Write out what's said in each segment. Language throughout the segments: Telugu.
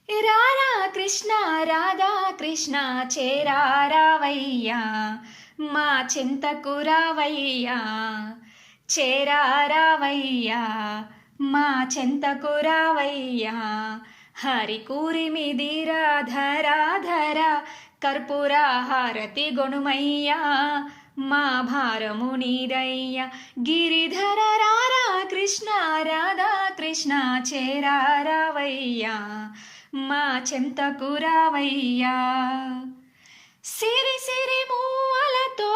రారా కృష్ణ రాధా కృష్ణ చేరారావయ్యా మా చింతకు రావయ్యా చేరారావయ్యా మా చింతకు రావయ్యా హరి కూరిమిదిరా ధరా ధరా కర్పూర హారతి గొణుమయ్యా మా భారము నీదయ్యా గిరిధర రారా కృష్ణ రాధా కృష్ణ చేరారావయ్యా మా చెంతకు రావయ్యా సిరి సిరి మూవలతో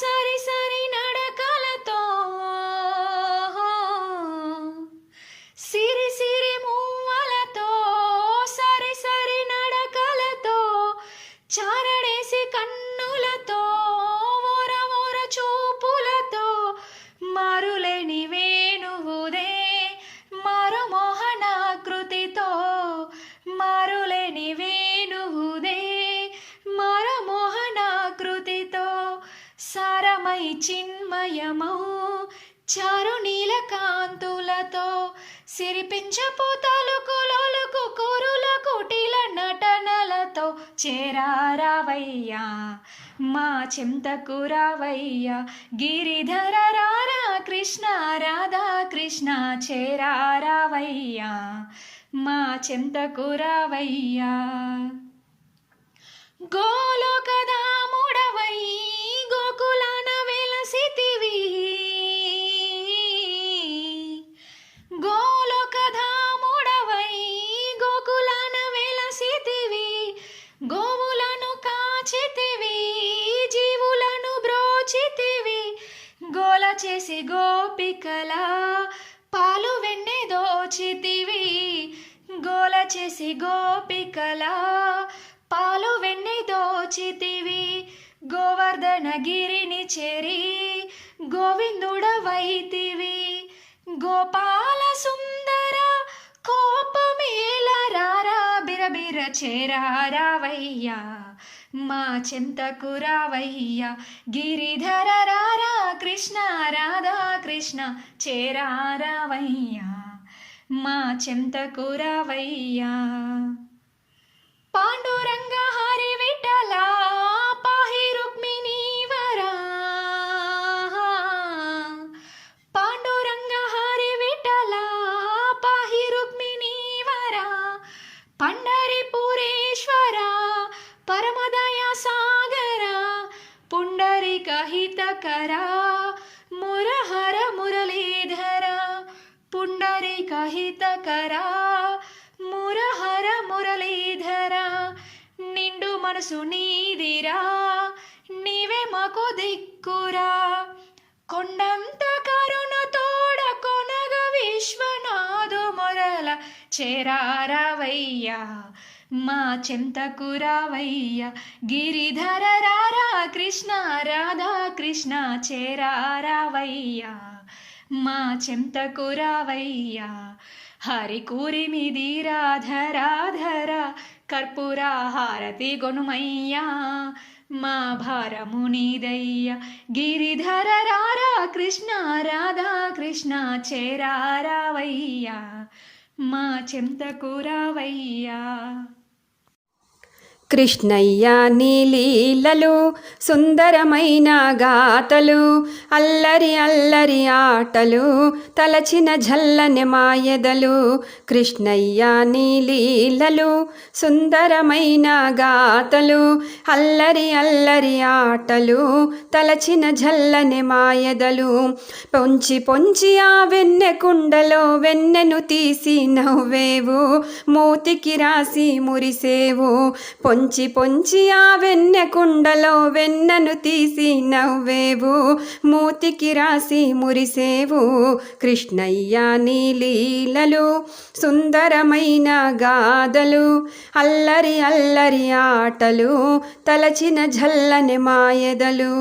సరి సరి నడకలతో సిరి సిరి మూవలతో సరి సరి నడకలతో చారడేసి కన్నులతో ఓర ఓర చూపులతో మారులేని వేణువుదే మారు మోహనాకృతితో మారులేని వేణువుదే మారు మోహనాకృతితో సారమై చిన్మయమౌ చారు నీల కాంతులతో సిరిపించపు తలుకులొలుకు కురుల కుటిల నటనలతో చేరారావయ్యా మా చెంతకు రావయ్యా గిరిధర రారా కృష్ణ రాధా కృష్ణ చేరారావయ్యా మా చెంతకు రావయ్యా గోలోకదాముడవై గోకులాన వెలసితివి గోలోకధాముడవై గోకులాన వెలసితివి గోవులను కాచితివి జీవులను బ్రోచితివి గోల చేసి గోపికల పాలు వెన్నె దోచితివి గోల చేసి గోపికల పాలు వెన్నె దోచితివి గోవర్ధనగిరిని చేరి గోవిందుడవైతివి గోపాల సుందర కోపమేల రారా బిరబిర చేరారావయ్యా మా చెంతకు రావయ్యా గిరిధర రారా కృష్ణ రాధా కృష్ణ చేరారావయ్యా మా చెంతకు రావయ్యా పాండురంగ హరి విఠల పాహి రుక్మిణీ వరా పాండురంగ హరి విఠల పాహి రుక్మిణీ వరా పండరిపురేశ్వర పరమదయా సాగర పుండరీక హితకర మురహర మురళీధర పుండరీక హితకర మురహర మురళీధర నిండు మనసు నీదిరా నీవే మాకు దిక్కురా కొండంత కరుణ తోడ కొనగ విశ్వనాథు మొరల చేరారావయ్యా మా చెంతకు రావయ్యా గిరిధర రారా కృష్ణ రాధా కృష్ణ చేరారావయ్యా మా చెంతకు రావయ్యా హరి కూరిమిదిరా ధరా ధరా కర్పూర హారతి గొణుమయ్యా మా భారము నీదయ్యా గిరిధర రారా కృష్ణ రాధా కృష్ణ చేరారావయ్యా మా చెంతకు రావయ్యా కృష్ణయ్య నీ లీలలు సుందరమైన గాథలు అల్లరి అల్లరి ఆటలు తలచిన జల్లని మాయదలు కృష్ణయ్య నీ లీలలు సుందరమైన గాథలు అల్లరి అల్లరి ఆటలు తలచిన జల్లని మాయదలు పొంచి పొంచి ఆ వెన్నె కుండలో వెన్నెను తీసి నవ్వేవు మూతికి రాసి మురిసేవు పొంచి పొంచి ఆ వెన్నె కుండలో వెన్నను తీసి నవ్వేవు మూతికి రాసి మురిసేవు కృష్ణయ్య నీ లీలలు సుందరమైన గాథలు అల్లరి అల్లరి ఆటలు తలచిన జల్లని మాయదలు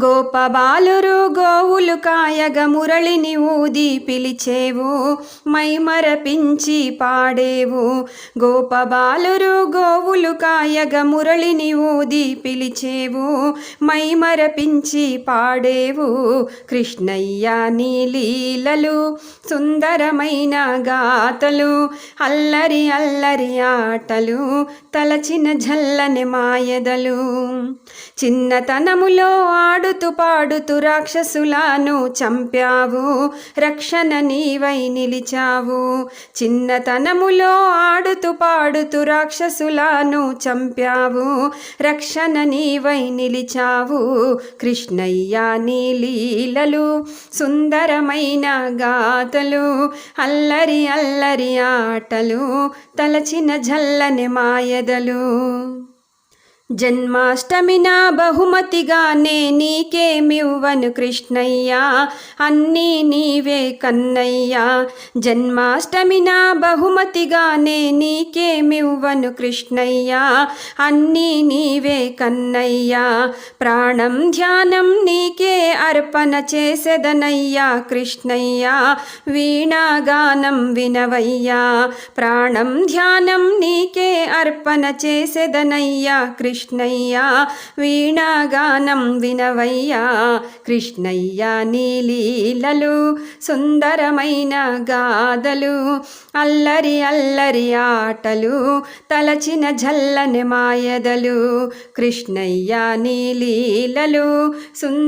గోపబాలురు గోవులు కాయగ మురళిని ఊది పిలిచేవు మైమరపించి పాడేవు. గోపబాలురు గోవులు కాయగ మురళిని ఊది పిలిచేవు మైమరపించి పాడేవు. కృష్ణయ్య నీ లీలలు సుందరమైన గాథలు అల్లరి అల్లరి ఆటలు తలచిన జల్లని మాయదలు. చిన్నతనములో ఆడుతూ పాడుతూ రాక్షసులను చంపావు రక్షణ నీవై నిలిచావు. చిన్నతనములో ఆడుతూ పాడుతూ రాక్షసులను చంపావు రక్షణ నీవై నిలిచావు. కృష్ణయ్య నీ లీలలు సుందరమైన గాథలు అల్లరి అల్లరి ఆటలు తలచిన జల్లని మాయదలు. జన్మాష్టమిన బహుమతిగానే నీకేమివ్వను కృష్ణయ్య అన్నీ నీవే కన్నయ్య. జన్మాష్టమిన బహుమతిగానే నీకేమివ్వను కృష్ణయ్య అన్నీ నీవే కన్నయ్య. ప్రాణం ధ్యానం నీకే అర్పణ చేసెదనయ్యా కృష్ణయ్య వీణాగానం వినవయ్యా. ప్రాణం ధ్యానం నీకే అర్పణ చేసెదనయ్యా కృష్ణయ్య వీణాగానం వినవయ్యా. కృష్ణయ్య నీ లీలలు సుందరమైన గాథలు అల్లరి అల్లరి ఆటలు తలచిన జల్లని మాయదలు. కృష్ణయ్య నీ లీలలు సుందర